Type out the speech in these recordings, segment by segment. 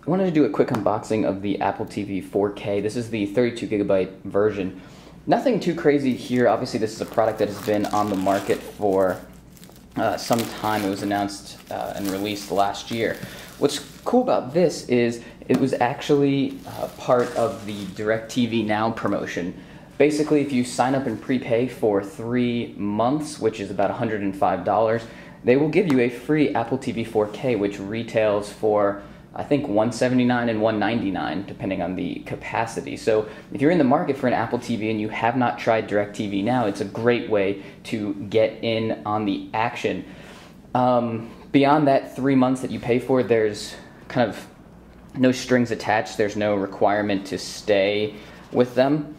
I wanted to do a quick unboxing of the Apple TV 4K. This is the 32GB version. Nothing too crazy here. Obviously, this is a product that has been on the market for some time. It was announced and released last year. What's cool about this is it was actually part of the DirecTV Now promotion. Basically, if you sign up and prepay for 3 months, which is about $105, they will give you a free Apple TV 4K, which retails for I think $179 and $199 depending on the capacity. So if you're in the market for an Apple TV and you have not tried DirecTV Now, it's a great way to get in on the action. Beyond that 3 months that you pay for, there's kind of no strings attached. There's no requirement to stay with them.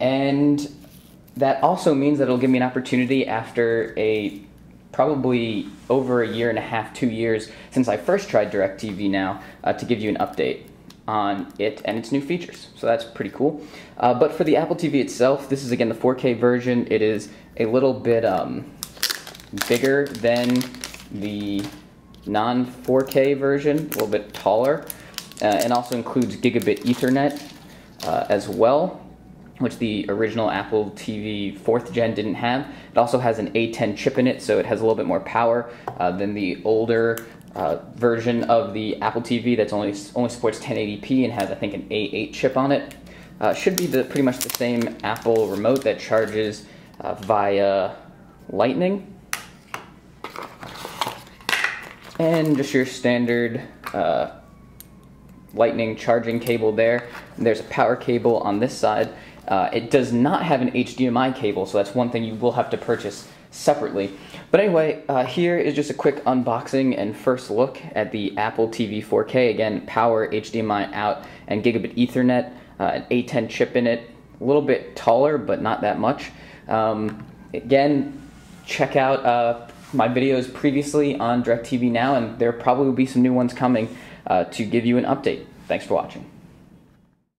And that also means that it'll give me an opportunity after probably over a year and a half, 2 years since I first tried DirecTV Now, to give you an update on it and its new features. So that's pretty cool. But for the Apple TV itself, this is again the 4K version. It is a little bit bigger than the non-4K version, a little bit taller, and also includes gigabit Ethernet as well, which the original Apple TV 4th gen didn't have. It also has an A10 chip in it, so it has a little bit more power than the older version of the Apple TV that's only supports 1080p and has, I think, an A8 chip on it. Should be pretty much the same Apple remote that charges via Lightning. And just your standard Lightning charging cable there. And there's a power cable on this side. It does not have an HDMI cable, so that's one thing you will have to purchase separately. But anyway, here is just a quick unboxing and first look at the Apple TV 4K. Again, power, HDMI out, and gigabit Ethernet, an A10 chip in it. A little bit taller, but not that much. Again, check out my videos previously on DirecTV Now, and there probably will be some new ones coming to give you an update. Thanks for watching.